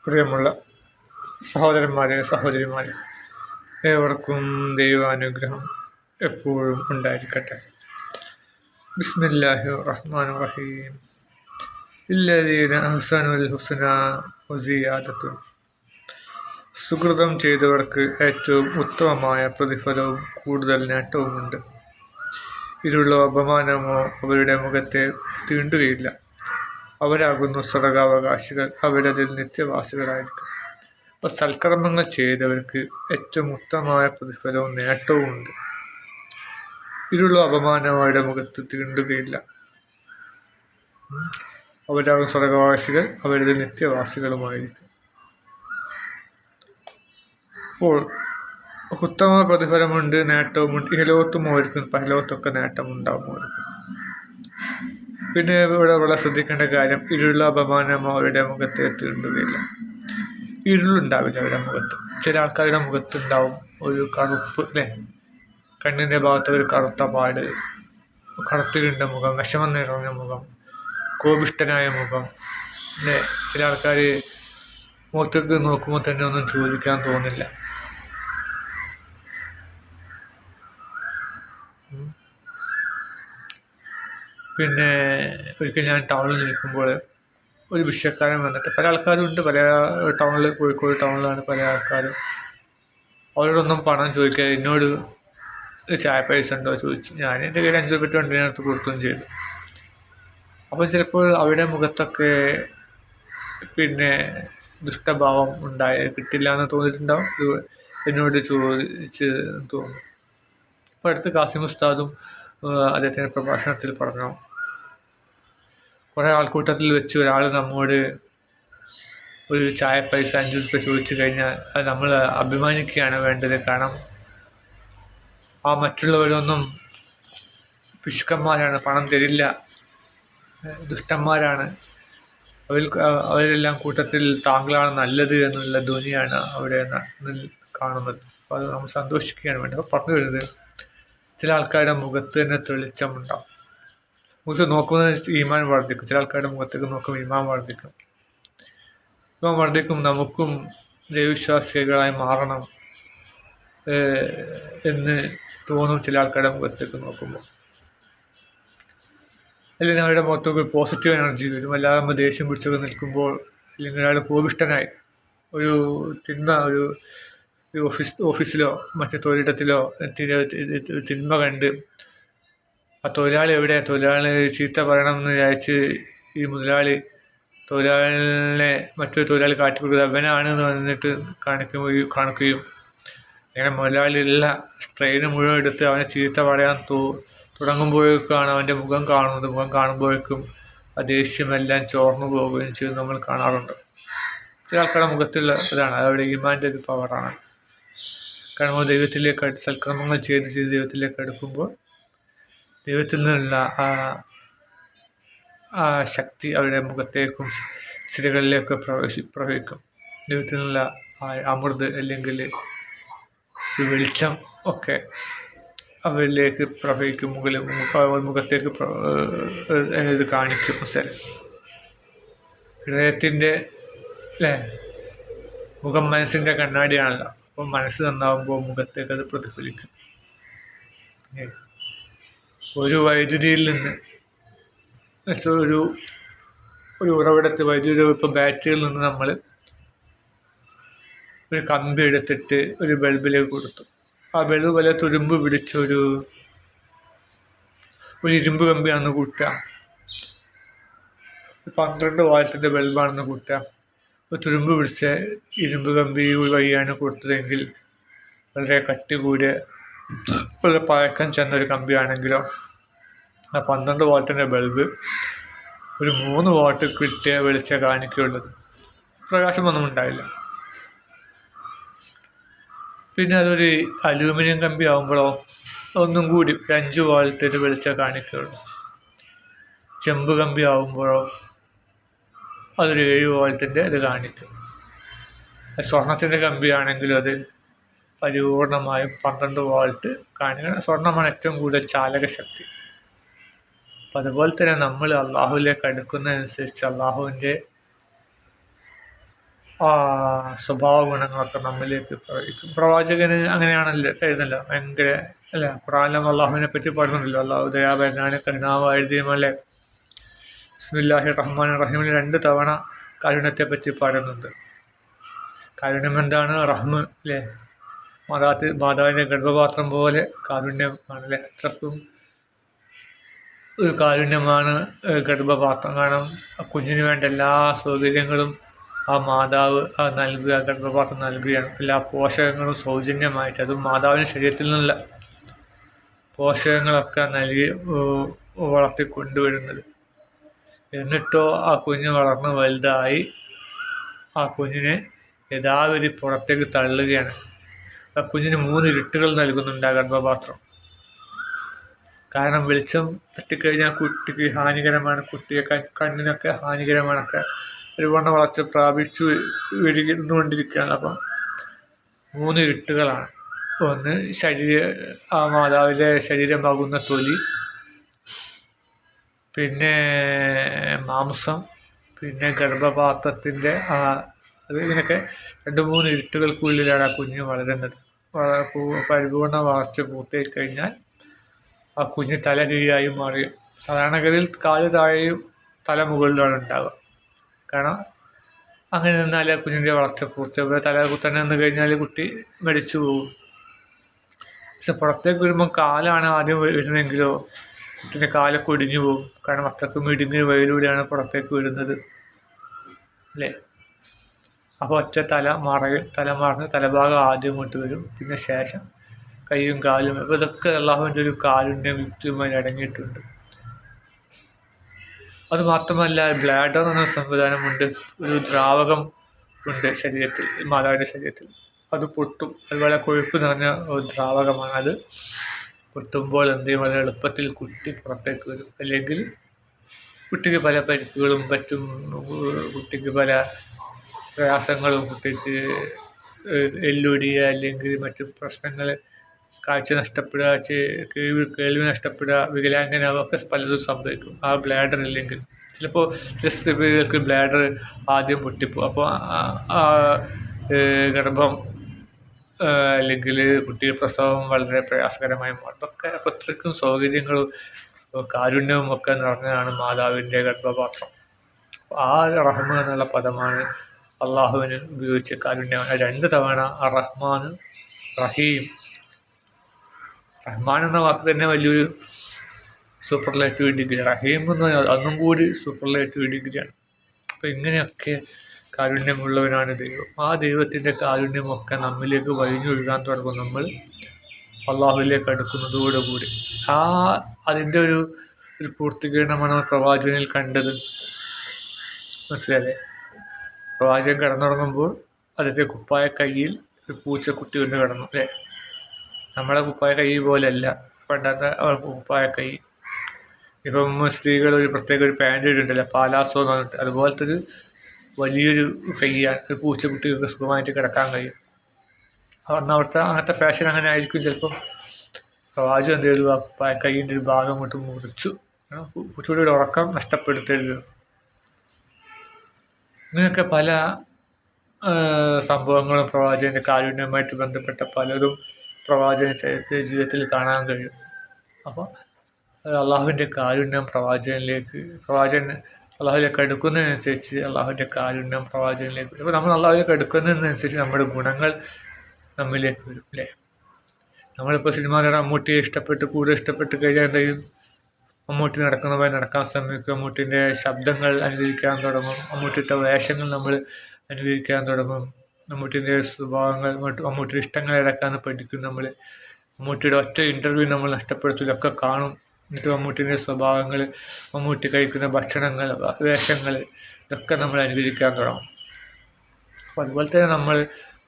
പ്രിയമുള്ള സഹോദരന്മാരെ, സഹോദരിമാരെ, ഏവർക്കും ദൈവാനുഗ്രഹം എപ്പോഴും ഉണ്ടായിരിക്കട്ടെ. ബിസ്മില്ലാഹിർ റഹ്മാനിർ റഹീം. ഇല്ലദീന അഹ്സനുൽ ഹുസ്നാ വസിയാദത്തുൻ. സുകൃതം ചെയ്തവർക്ക് ഏറ്റവും ഉത്തമമായ പ്രതിഫലവും കൂടുതൽ നേട്ടവുമുണ്ട്. ഇരുളോ അപമാനമോ അവരുടെ മുഖത്തെ തീണ്ടുകയില്ല. അവരാകുന്നു സ്വർഗാവകാശികൾ, അവരതിൽ നിത്യവാസികളായിരിക്കും. അപ്പോൾ സൽക്കർമ്മങ്ങൾ ചെയ്തവർക്ക് ഏറ്റവും ഉത്തമമായ പ്രതിഫലവും നേട്ടവും ഉണ്ട്. ഇരുളോ അപമാനമോ അവരുടെ മുഖത്ത് തീണ്ടുകയില്ല. അവരാകും സ്വർഗവാസികൾ, അവരതിൽ നിത്യവാസികളുമായിരിക്കും. അപ്പോൾ ഉത്തമ പ്രതിഫലമുണ്ട്, നേട്ടവുമുണ്ട്. ഇഹലോകത്തും അവർക്ക് പരലോകത്തൊക്കെ നേട്ടമുണ്ടാവും അവർക്ക്. പിന്നെ ഇവിടെ വളരെ ശ്രദ്ധിക്കേണ്ട കാര്യം, ഇരുള അപമാനമോ അവരുടെ മുഖത്തെ തീണ്ടുകയില്ല. ഇരുളുണ്ടാവില്ല അവരുടെ മുഖത്ത്. ചില ആൾക്കാരുടെ മുഖത്തുണ്ടാവും ഒരു കറുപ്പ്, അല്ലേ, കണ്ണിൻ്റെ ഭാഗത്ത് ഒരു കറുത്ത പാട്, കറുത്തിരുണ്ട മുഖം, വിഷമം നിറഞ്ഞ മുഖം, കോപിഷ്ഠനായ മുഖം, അല്ലേ. ചില ആൾക്കാർ മുഖത്തേക്ക് നോക്കുമ്പോൾ തന്നെ ഒന്നും ചോദിക്കാൻ തോന്നില്ല. പിന്നെ ഒരിക്കൽ ഞാൻ ടൗണിൽ നിൽക്കുമ്പോൾ ഒരു ഭിക്ഷക്കാരൻ വന്നിട്ട്, പല ആൾക്കാരും ഉണ്ട്, പല ടൗണിൽ, കോഴിക്കോട് ടൗണിലാണ് പല ആൾക്കാരും. അവരോടൊന്നും പണം ചോദിക്കാതെ എന്നോട് ചായ പൈസ ഉണ്ടോ ചോദിച്ചു. ഞാൻ എൻ്റെ കയ്യിൽ 5 രൂപ വണ്ടിനകത്ത് കൊടുക്കുകയും ചെയ്തു. അപ്പം ചിലപ്പോൾ അവരുടെ മുഖത്തൊക്കെ പിന്നെ ദുഷ്ടഭാവം കിട്ടില്ല എന്ന് തോന്നിയിട്ടുണ്ടാവും. എന്നോട് ചോദിച്ച് തോന്നും. അപ്പോൾ അടുത്ത് കാസിം ഉസ്താദും അദ്ദേഹത്തിൻ്റെ പ്രഭാഷണത്തിൽ പറഞ്ഞു, കുറേ ആൾക്കൂട്ടത്തിൽ വെച്ച് ഒരാൾ നമ്മോട് ഒരു ചായ പൈസ 5 രൂപ ചോദിച്ചു കഴിഞ്ഞാൽ അത് നമ്മൾ അഭിമാനിക്കുകയാണ് വേണ്ടത്. കാരണം ആ മറ്റുള്ളവരൊന്നും പിശുക്കന്മാരാണ്, പണം തരില്ല, ദുഷ്ടന്മാരാണ്, അവരെല്ലാം കൂട്ടത്തിൽ താങ്കളാണ് നല്ലത് എന്നുള്ള ധ്വനിയാണ് അവിടെ കാണുന്നത്. അപ്പോൾ അത് നമ്മൾ സന്തോഷിക്കുകയാണ് വേണ്ടത്. അപ്പോൾ പറഞ്ഞു വരുന്നത്, ചില ആൾക്കാരുടെ മുഖത്ത് തന്നെ തെളിച്ചമുണ്ടാവും. മുഖത്ത് നോക്കുന്നത് ഈമാൻ വർദ്ധിക്കും. ചില ആൾക്കാരുടെ മുഖത്തേക്ക് നോക്കുമ്പോൾ ഈമാൻ വർദ്ധിക്കും. ഈമാൻ വർദ്ധിക്കും. നമുക്കും ദൈവവിശ്വാസികളായി മാറണം എന്ന് തോന്നും ചില ആൾക്കാരുടെ മുഖത്തേക്ക് നോക്കുമ്പോൾ. അല്ലെങ്കിൽ അവരുടെ മുഖത്തേക്ക് പോസിറ്റീവ് എനർജി വരും. അല്ലാതെ നമ്മൾ ദേഷ്യം പിടിച്ചൊക്കെ നിൽക്കുമ്പോൾ, അല്ലെങ്കിൽ ഒരാൾ കോപിഷ്ഠനായി ഒരു തിന്മ, ഒരു ഓഫീസിലോ മറ്റു തൊഴിലിടത്തിലോ തിന്മ കണ്ട് ആ തൊഴിലാളി തൊഴിലാളി ചീത്ത പറയണമെന്ന് വിചാരിച്ച് ഈ മുതലാളി തൊഴിലാളിനെ മറ്റൊരു തൊഴിലാളി കാട്ടിക്കൊടുക്കുന്നത് അവനാണെന്ന് വന്നിട്ട് കാണിക്കുകയും അങ്ങനെ മുതലാളിയുള്ള സ്ട്രെയിന് മുഴുവൻ എടുത്ത് അവനെ ചീത്ത പറയാൻ തുടങ്ങുമ്പോഴേക്കാണ് അവൻ്റെ മുഖം കാണുന്നത്. മുഖം കാണുമ്പോഴേക്കും ആ ദേഷ്യമെല്ലാം ചോർന്നു പോവുകയും ചെയ്ത് നമ്മൾ കാണാറുണ്ട്. ചില ആൾക്കാരുടെ മുഖത്തുള്ള ഇതാണ്, അതവിടെ ഈമാൻ്റെ ഒരു പവറാണ്. കാരണം ദൈവത്തിലേക്ക് സൽക്കർമ്മങ്ങൾ ചെയ്ത് ദൈവത്തിലേക്ക് അടുക്കുമ്പോൾ ദൈവത്തിൽ നിന്നുള്ള ആ ശക്തി അവരുടെ മുഖത്തേക്കും സ്ഥിരകളിലേക്ക് പ്രവഹിക്കും. ദൈവത്തിൽ നിന്നുള്ള അമൃത് അല്ലെങ്കിൽ വെളിച്ചം ഒക്കെ അവരിലേക്ക് പ്രവഹിക്കും, മുഖത്തേക്ക് ഇത് കാണിക്കും. ഹൃദയത്തിൻ്റെ, അല്ലേ, മുഖം മനസ്സിൻ്റെ കണ്ണാടിയാണല്ലോ. അപ്പം മനസ്സ് നന്നാവുമ്പോൾ മുഖത്തേക്ക് അത് പ്രതിഫലിക്കും. ഒരു വൈദ്യുതിയിൽ നിന്ന് ഒരു ഉറവിടത്തിൽ വൈദ്യുതി, ഇപ്പം ബാറ്ററിയിൽ നിന്ന് നമ്മൾ ഒരു കമ്പി എടുത്തിട്ട് ഒരു ബൾബിലേക്ക് കൊടുത്തു. ആ ബൾബ് പോലെ തുരുമ്പ് പിടിച്ച ഒരു ഇരുമ്പ് കമ്പിയാണെന്ന് കൂട്ടുക, 12 വാട്ടിൻ്റെ ബൾബാണെന്ന് കൂട്ടുക. ഒരു തുരുമ്പ് പിടിച്ച ഇരുമ്പ് കമ്പി വഴിയാണ് കൊടുത്തതെങ്കിൽ, വളരെ കട്ടി കൂടിയ വളരെ പഴക്കം ചെന്നൊരു കമ്പിയാണെങ്കിലോ ആ 12 വാട്ടിൻ്റെ ബൾബ് ഒരു 3 വാട്ട് കിട്ടിയ വെളിച്ചം കാണിക്കുകയുള്ളത്. പ്രകാശമൊന്നും ഉണ്ടായില്ല. പിന്നെ അതൊരു അലൂമിനിയം കമ്പി ആകുമ്പോഴോ ഒന്നും കൂടി 5 വാട്ടിൻ്റെ വെളിച്ചം കാണിക്കുകയുള്ളൂ. ചെമ്പ് കമ്പി ആകുമ്പോഴോ അതൊരു 7 വാട്ടിൻ്റെ ഇത് കാണിക്കും. സ്വർണത്തിൻ്റെ കമ്പിയാണെങ്കിലും അത് പരിപൂർണമായും 12 വാട്ട് കാണിക്കണം. സ്വർണ്ണമാണ് ഏറ്റവും കൂടുതൽ ചാലക ശക്തി. അപ്പം അതുപോലെ തന്നെ നമ്മൾ അള്ളാഹുവിലേക്ക് അടുക്കുന്നതനുസരിച്ച് അള്ളാഹുവിൻ്റെ സ്വഭാവ ഗുണങ്ങളൊക്കെ നമ്മിലേക്ക് പ്രവഹിക്കും. പ്രവാചകന് അങ്ങനെയാണല്ലോ എഴുതല്ലോ, ഭയങ്കര അല്ല. ഖുർആനിലും അള്ളാഹുവിനെ പറ്റി പറയുന്നുണ്ടല്ലോ, അള്ളാഹു ദയാപരനാണ് കരുണാവാഴ്തിയുമല്ലേ. ബിസ്മില്ലാഹിർ റഹ്മാനിർ റഹീമിൽ 2 തവണ കാരുണ്യത്തെ പറ്റി പറയുന്നുണ്ട്. കാരുണ്യം എന്താണ്? റഹ്മ് അല്ലേ. മാതാവിൻ്റെ ഗർഭപാത്രം പോലെ കാരുണ്യം ആണല്ലേ. അത്രക്കും ഒരു കാരുണ്യമാണ് ഗർഭപാത്രം. കാരണം കുഞ്ഞിന് വേണ്ട എല്ലാ സൗകര്യങ്ങളും ആ മാതാവ് നൽകുക, ഗർഭപാത്രം നൽകുകയാണ്. എല്ലാ പോഷകങ്ങളും സൗജന്യമായിട്ട്, അതും മാതാവിൻ്റെ ശരീരത്തിൽ നിന്നുള്ള പോഷകങ്ങളൊക്കെ നൽകി വളർത്തിക്കൊണ്ടുവരുന്നത്. എന്നിട്ടോ ആ കുഞ്ഞ് വളർന്ന് വലുതായി ആ കുഞ്ഞിനെ യഥാവിധി പുറത്തേക്ക് തള്ളുകയാണ്. ആ കുഞ്ഞിന് 3 ഇരുട്ടുകൾ നൽകുന്നുണ്ട് ആ ഗർഭപാത്രം. കാരണം വെളിച്ചം തട്ടിക്കഴിഞ്ഞാൽ കുട്ടിക്ക് ഹാനികരമാണ്, കുട്ടിയെ കണ്ണിനൊക്കെ ഹാനികരമാണൊക്കെ. ഒരുപാട് വളർച്ച പ്രാപിച്ചു വരികൊണ്ടിരിക്കുകയാണ്. അപ്പം 3 ഇരുട്ടുകളാണ്. ഒന്ന് ആ മാതാവിൻ്റെ ശരീരമാകുന്ന തൊലി, പിന്നെ മാംസം, പിന്നെ ഗർഭപാത്രത്തിൻ്റെ ഇതിനൊക്കെ 2-3 ഇരുട്ടുകൾക്കുള്ളിലാണ് ആ കുഞ്ഞ് വളരുന്നത്. പരിപൂർണ വളർച്ച പൂർത്തിയായി കഴിഞ്ഞാൽ ആ കുഞ്ഞ് തല കീഴായി മാറി. സാധാരണഗതിയിൽ കാല് താഴെയും തല മുകളിലാണ് ഉണ്ടാവുക. കാരണം അങ്ങനെ നിന്നാൽ ആ കുഞ്ഞിൻ്റെ വളർച്ച പൂർത്തിയാവുക. തല കുത്തനെ നിന്ന് കഴിഞ്ഞാൽ കുട്ടി മരിച്ചു പോകും. പക്ഷെ പുറത്തേക്ക് വരുമ്പോൾ കാലാണ് ആദ്യം വരുന്നതെങ്കിലോ കുട്ടീൻ്റെ കാലൊക്കെ ഒടിഞ്ഞു പോകും. കാരണം അത്രക്കും ഇടുങ്ങിയ വഴിയിലൂടെയാണ് പുറത്തേക്ക് വരുന്നത് അല്ലേ. അപ്പോൾ ഒറ്റ തലമാർന്ന് തലഭാഗം ആദ്യം കൊണ്ട് വരും, പിന്നെ ശേഷം കൈയും കാലും. അപ്പോൾ ഇതൊക്കെ അള്ളാഹുവിൻ്റെ ഒരു കാരുണ്യം യുക്തിയുമായി അടങ്ങിയിട്ടുണ്ട്. അത് മാത്രമല്ല, ബ്ലാഡർ എന്ന സംവിധാനമുണ്ട്. ഒരു ദ്രാവകം ഉണ്ട് ശരീരത്തിൽ, മാതാവിൻ്റെ ശരീരത്തിൽ. അത് പൊട്ടും. അതുപോലെ കൊഴുപ്പ് നിറഞ്ഞ ഒരു ദ്രാവകമാണ്. അത് പൊട്ടുമ്പോൾ എന്ത് ചെയ്യും? വളരെ എളുപ്പത്തിൽ കുട്ടി പുറത്തേക്ക് വരും. അല്ലെങ്കിൽ കുട്ടിക്ക് പല പരിക്കുകളും പറ്റും, കുട്ടിക്ക് പല പ്രയാസങ്ങളും, കുട്ടിക്ക് എല്ലൊടിയുക അല്ലെങ്കിൽ മറ്റു പ്രശ്നങ്ങൾ, കാഴ്ച നഷ്ടപ്പെടുക, കേൾവി നഷ്ടപ്പെടുക, വികലാംഗനാവൊക്കെ പലതും സംഭവിക്കും ആ ബ്ലാഡർ ഇല്ലെങ്കിൽ. ചിലപ്പോൾ ചില സ്ത്രീകൾക്ക് ബ്ലാഡർ ആദ്യം പൊട്ടിപ്പോകും. അപ്പോൾ ഗർഭം അല്ലെങ്കിൽ കുട്ടിയുടെ പ്രസവം വളരെ പ്രയാസകരമായി മാറും. അതൊക്കെ അപ്പോൾ അത്രയ്ക്കും സൗകര്യങ്ങളും കാരുണ്യവും ഒക്കെ നിറഞ്ഞതാണ് മാതാവിൻ്റെ ഗർഭപാത്രം. ആ റഹ്മ എന്നുള്ള പദമാണ് അള്ളാഹുവിന് ഉപയോഗിച്ച കാരുണ്യമാണ്. 2 തവണ റഹ്മാൻ റഹീം. റഹ്മാൻ എന്ന വാക്ക് തന്നെ വലിയൊരു സൂപ്പർലേറ്റീവ് ഡിഗ്രി. റഹീം എന്ന് പറഞ്ഞാൽ അന്നും കൂടി സൂപ്പർലേറ്റീവ് ഡിഗ്രിയാണ്. അപ്പോൾ ഇങ്ങനെയൊക്കെ കാരുണ്യമുള്ളവനാണ് ദൈവം. ആ ദൈവത്തിൻ്റെ കാരുണ്യമൊക്കെ നമ്മിലേക്ക് വഴിഞ്ഞൊഴുകാൻ തുടങ്ങും നമ്മൾ അള്ളാഹുവിലേക്ക് അടുക്കുന്നതോടുകൂടി. അതിൻ്റെ ഒരു പൂർത്തീകരണമാണ് പ്രവാചകനിൽ കണ്ടത്. മനസ്സിലായേ? പ്രവാചകൻ കിടന്നുറങ്ങുമ്പോൾ അതിൻ്റെ കുപ്പായ കയ്യിൽ ഒരു പൂച്ചക്കുട്ടി കൊണ്ട് കിടന്നു അല്ലേ. നമ്മളെ കുപ്പായ കൈ പോലെയല്ല പണ്ടത്തെ കുപ്പായ കൈ. ഇപ്പം സ്ത്രീകൾ ഒരു പ്രത്യേക ഒരു പാൻറ് ഇടുണ്ടല്ലോ, പാലാസോ എന്ന് പറഞ്ഞിട്ട്, അതുപോലത്തെ ഒരു വലിയൊരു കൈയാണ്. ഒരു പൂച്ചക്കുട്ടിയൊക്കെ സുഖമായിട്ട് കിടക്കാൻ കഴിയും. അന്ന് അങ്ങനത്തെ ഫാഷൻ അങ്ങനെ ആയിരിക്കും ചിലപ്പം. പ്രവാചകൻ എന്ത് ചെയ്തു? ആ കൈയിൻ്റെ ഒരു ഭാഗം കൊണ്ട് മുറിച്ചു. പൂച്ചക്കുട്ടിയുടെ ഉറക്കം നഷ്ടപ്പെടുത്തരുത്. ഇങ്ങനെയൊക്കെ പല സംഭവങ്ങളും പ്രവാചകൻ്റെ കാരുണ്യവുമായിട്ട് ബന്ധപ്പെട്ട പലതും പ്രവാചകൻ ജീവിതത്തിൽ കാണാൻ കഴിയും. അപ്പോൾ അള്ളാഹുവിൻ്റെ കാരുണ്യം പ്രവാചകൻ അള്ളാഹുവിലേക്ക് അടുക്കുന്നതിനനുസരിച്ച് അള്ളാഹുവിൻ്റെ കാരുണ്യം പ്രവാചകനിലേക്ക് വരും. അപ്പോൾ നമ്മൾ അള്ളാഹുവിലേക്ക് അടുക്കുന്നതിനനുസരിച്ച് നമ്മുടെ ഗുണങ്ങൾ നമ്മിലേക്ക് വരും അല്ലേ. നമ്മളിപ്പോൾ സിനിമ മമ്മൂട്ടിയെ കൂടുതൽ ഇഷ്ടപ്പെട്ട് കഴിഞ്ഞാൽ എന്തെങ്കിലും മമ്മൂട്ടി നടക്കുന്നവരെ നടക്കാൻ ശ്രമിക്കും. മമ്മൂട്ടിൻ്റെ ശബ്ദങ്ങൾ അനുകരിക്കാൻ തുടങ്ങും. മമ്മൂട്ടിയുടെ വേഷങ്ങൾ നമ്മൾ അനുകരിക്കാൻ തുടങ്ങും. മമ്മൂട്ടിൻ്റെ സ്വഭാവങ്ങൾ, മമ്മൂട്ടിയുടെ ഇഷ്ടങ്ങൾ ഇടക്കാന്ന് പഠിക്കും നമ്മൾ. മമ്മൂട്ടിയുടെ ഒറ്റ ഇൻ്റർവ്യൂ നമ്മൾ നഷ്ടപ്പെടുത്തിലൊക്കെ കാണും. എന്നിട്ട് മമ്മൂട്ടിൻ്റെ സ്വഭാവങ്ങൾ, മമ്മൂട്ടി കഴിക്കുന്ന ഭക്ഷണങ്ങൾ, വേഷങ്ങൾ, ഇതൊക്കെ നമ്മൾ അനുകരിക്കാൻ തുടങ്ങും. അപ്പോൾ അതുപോലെ തന്നെ നമ്മൾ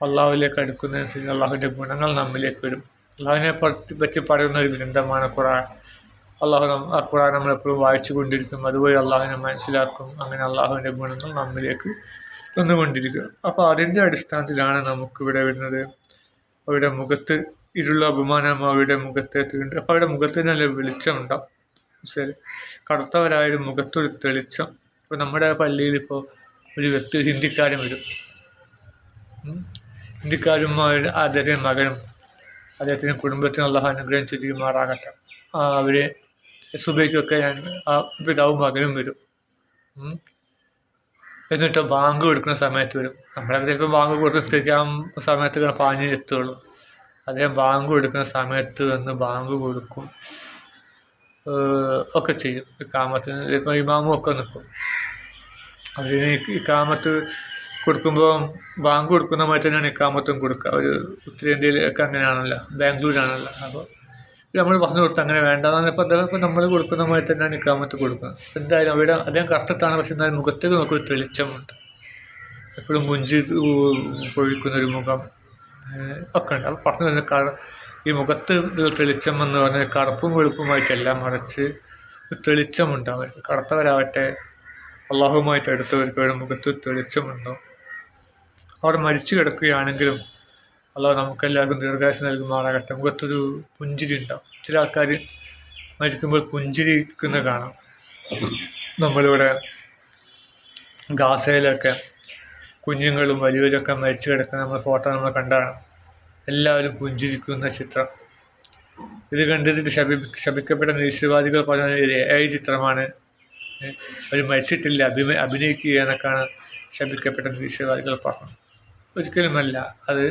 അള്ളാഹുവിലേക്ക് അടുക്കുന്നതനുസരിച്ച് അള്ളാഹുവിൻ്റെ ഗുണങ്ങൾ നമ്മിലേക്ക് വരും. അള്ളാഹുവിനെ പറ്റി പറയുന്ന ഒരു ഗ്രന്ഥമാണ് ഖുർആൻ. ആ ഖുർആൻ നമ്മളെപ്പോഴും വായിച്ചു കൊണ്ടിരിക്കും. അതുവഴി അള്ളാഹുവിനെ മനസ്സിലാക്കും. അങ്ങനെ അള്ളാഹുവിൻ്റെ ഗുണങ്ങൾ നമ്മിലേക്ക് വന്നുകൊണ്ടിരിക്കും. അപ്പോൾ അതിൻ്റെ അടിസ്ഥാനത്തിലാണ് നമുക്കിവിടെ വരുന്നത്. അവരുടെ മുഖത്ത് ഇരുള്ള അഭിമാനം അവരുടെ മുഖത്ത് എത്തിയിട്ടുണ്ട്. അപ്പോൾ അവരുടെ മുഖത്ത് നല്ല വെളിച്ചമുണ്ടാവും. ശരി, കറുത്തവരായാലും മുഖത്തൊരു തെളിച്ചം. ഇപ്പോൾ നമ്മുടെ പള്ളിയിൽ ഇപ്പോൾ ഒരു വ്യക്തി ഹിന്ദിക്കാരൻ വരും. ഇന്ത്യക്കാരും അദ്ദേഹത്തിൻ്റെ മകനും അദ്ദേഹത്തിൻ്റെ കുടുംബത്തിനും അള്ളാഹു അനുഗ്രഹം ചൊരിയുമാറാകട്ടെ. അവർ സുബൈക്കൊക്കെ ആ പിതാവും മകനും വരും. എന്നിട്ട് ബാങ്ക് കൊടുക്കുന്ന സമയത്ത് വരും. നമ്മളൊക്കെ ചിലപ്പോൾ ബാങ്ക് കൊടുത്ത് നിസ്കരിക്കാൻ സമയത്ത് പാഞ്ഞ് എത്തുള്ളൂ. അദ്ദേഹം ബാങ്ക് കൊടുക്കുന്ന സമയത്ത് വന്ന് ബാങ്ക് കൊടുക്കും, ഒക്കെ ചെയ്യും. ഇക്കാമത്തിന് ചിലപ്പോൾ ഇമാമും ഒക്കെ നിൽക്കും. അതിന് ഇക്കാമത്ത് കൊടുക്കുമ്പോൾ ബാങ്ക് കൊടുക്കുന്ന മാതിരി തന്നെയാണ് ഇക്കാമത്തും കൊടുക്കുക. ഒരു ഉത്തരേന്ത്യയിലൊക്കെ അങ്ങനെയാണല്ലോ, ബാംഗ്ലൂരാണല്ലോ. അപ്പോൾ നമ്മൾ പറഞ്ഞു കൊടുത്ത് അങ്ങനെ വേണ്ടതാണ്. ഇപ്പോൾ നമ്മൾ കൊടുക്കുന്ന മാതിരി തന്നെയാണ് ഇക്കാമത്ത് കൊടുക്കുന്നത്. എന്തായാലും അവിടെ അദ്ദേഹം കറുത്തിട്ടാണ്, പക്ഷെ എന്നാലും മുഖത്തേക്ക് നോക്കൊരു തെളിച്ചമുണ്ട്. എപ്പോഴും മുഞ്ചി പൊഴിക്കുന്നൊരു മുഖം ഒക്കെ ഉണ്ട്. അപ്പോൾ പറഞ്ഞു വരുന്ന ഈ മുഖത്ത് തെളിച്ചം എന്ന് പറഞ്ഞാൽ കറുപ്പും വെളുപ്പുമായിട്ടെല്ലാം മറിച്ച് തെളിച്ചമുണ്ടാവും. കറുത്തവരാവട്ടെ അള്ളാഹുമായിട്ട് അടുത്തവർക്ക് അവരുടെ മുഖത്ത് തെളിച്ചമുണ്ടോ. അവിടെ മരിച്ചു കിടക്കുകയാണെങ്കിലും അള്ളാഹു നമുക്കെല്ലാവർക്കും ദീർഘായുസ്സ് നൽകുമാറാകട്ടെ. മുഖത്തൊരു പുഞ്ചിരി ഉണ്ടാവും. ചില ആൾക്കാർ മരിക്കുമ്പോൾ പുഞ്ചിരിക്കുന്ന കാണാം. നമ്മളിവിടെ ഗാസയിലൊക്കെ കുഞ്ഞുങ്ങളും വലിയവരൊക്കെ മരിച്ചു കിടക്കുന്ന നമ്മൾ ഫോട്ടോ നമ്മൾ കണ്ടാണ്. എല്ലാവരും പുഞ്ചിരിക്കുന്ന ചിത്രം. ഇത് കണ്ടിട്ട് ശപിക്കപ്പെട്ട നിരീശ്വരവാദികൾ പറഞ്ഞ AI ചിത്രമാണ്, അവർ മരിച്ചിട്ടില്ല, അഭിനയിക്കുക എന്നൊക്കെയാണ് ശപിക്കപ്പെട്ട നിരീശ്വരവാദികൾ പറഞ്ഞത്. ഒരിക്കലുമല്ല. അത്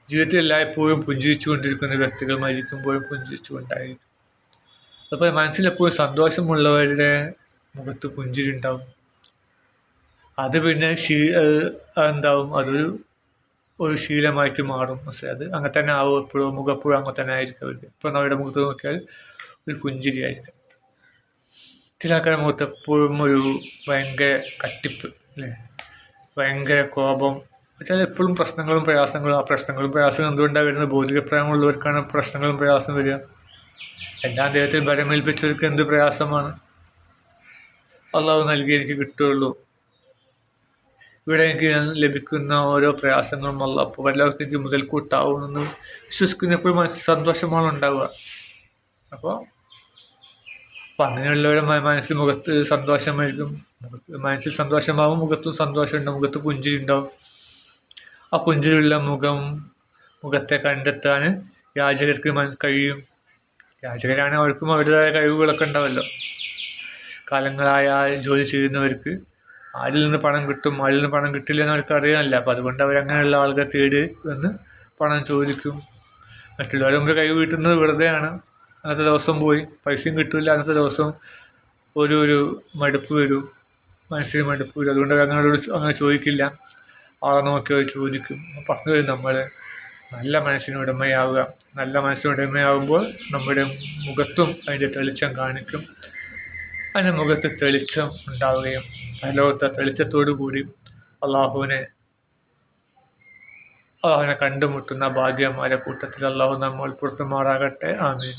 ജീവിതത്തിൽ എല്ലായ്പ്പോഴും പുഞ്ചിരിച്ചു കൊണ്ടിരിക്കുന്ന വ്യക്തികൾ മരിക്കുമ്പോഴും പുഞ്ചിരിച്ചു കൊണ്ടായിരിക്കും. അപ്പോൾ മനസ്സിലെപ്പോഴും സന്തോഷമുള്ളവരുടെ മുഖത്ത് പുഞ്ചിരി ഉണ്ടാവും. അത് പിന്നെ എന്താവും, ഒരു ശീലമായിട്ട് മാറും. അത് അങ്ങനെ തന്നെ ആവും. എപ്പോഴും മുഖപ്പോഴും അങ്ങനെ തന്നെ ആയിരിക്കും അവർക്ക്. ഇപ്പം അവരുടെ മുഖത്ത് നോക്കിയാൽ ഒരു പുഞ്ചിരി ആയിരിക്കും. ചില ആൾക്കാരുടെ മുഖത്ത് എപ്പോഴും ഒരു ഭയങ്കര കട്ടിപ്പ്, അല്ലേ, ഭയങ്കര കോപം. വെച്ചാൽ എപ്പോഴും പ്രശ്നങ്ങളും പ്രയാസങ്ങളും. ആ പ്രശ്നങ്ങളും പ്രയാസങ്ങളും എന്തുകൊണ്ടാണ് വരുന്നത്? ഭൗതികപ്രായമുള്ളവർക്കാണ് പ്രശ്നങ്ങളും പ്രയാസം വരിക. എല്ലാം ദൈവത്തിൽ ബലമേൽപ്പിച്ചവർക്ക് എന്ത് പ്രയാസമാണ്? അള്ളാഹു നൽകി എനിക്ക് കിട്ടുകയുള്ളൂ. ഇവിടെ എനിക്ക് ലഭിക്കുന്ന ഓരോ പ്രയാസങ്ങളും അപ്പോൾ എല്ലാവർക്കും എനിക്ക് മുതൽക്കൂട്ടാവുമെന്ന് വിശ്വസിക്കുന്നപ്പോഴും മനസ്സിൽ സന്തോഷമാണ് ഉണ്ടാവുക. അപ്പോൾ അങ്ങനെയുള്ളവരുടെ മനസ്സിൽ മുഖത്ത് സന്തോഷമായിരിക്കും. മനസ്സിൽ സന്തോഷമാകും, മുഖത്തും സന്തോഷമുണ്ടാവും, മുഖത്ത് പുഞ്ചിരി ഉണ്ടാവും. ആ പുഞ്ചിരിയുള്ള മുഖത്തെ കണ്ടെത്താൻ യാചകർക്ക് കഴിയും. യാചകരാണ്, അവർക്കും അവരുടേതായ കഴിവുകളൊക്കെ ഉണ്ടാവുമല്ലോ. കാലങ്ങളായ ജോലി ചെയ്യുന്നവർക്ക് ആരിൽ നിന്ന് പണം കിട്ടും, ആരിൽ നിന്ന് പണം കിട്ടില്ല എന്ന് അവർക്ക് അറിയാനില്ല. അപ്പോൾ അതുകൊണ്ട് അവരങ്ങനെയുള്ള ആളുകളെ തേടി വന്ന് പണം ചോദിക്കും. മറ്റുള്ളവരുടെ മുമ്പ് കൈ വീട്ടുന്നത് വെറുതെയാണ്. അന്നത്തെ ദിവസം പോയി പൈസയും കിട്ടില്ല. അന്നത്തെ ദിവസം ഒരു മടുപ്പ് വരും, മനസ്സിന് മടുപ്പ് വരും. അതുകൊണ്ട് അങ്ങനെ ചോദിക്കില്ല. ആളെ നോക്കി ചോദിക്കും. പറഞ്ഞു വരും, നമ്മൾ നല്ല മനസ്സിനുടമയാവുക. നല്ല മനസ്സിനുടമയാകുമ്പോൾ നമ്മുടെ മുഖത്തും അതിൻ്റെ തെളിച്ചം കാണിക്കും. അതിൻ്റെ മുഖത്ത് തെളിച്ചം ഉണ്ടാവുകയും പരലോകത്തെ തെളിച്ചത്തോടു കൂടി അള്ളാഹുവിനെ കണ്ടുമുട്ടുന്ന ഭാഗ്യന്മാരെ കൂട്ടത്തിൽ അള്ളാഹു നമ്മൾ ഉൾപ്പെടുത്തുമാറാകട്ടെ. ആമീൻ.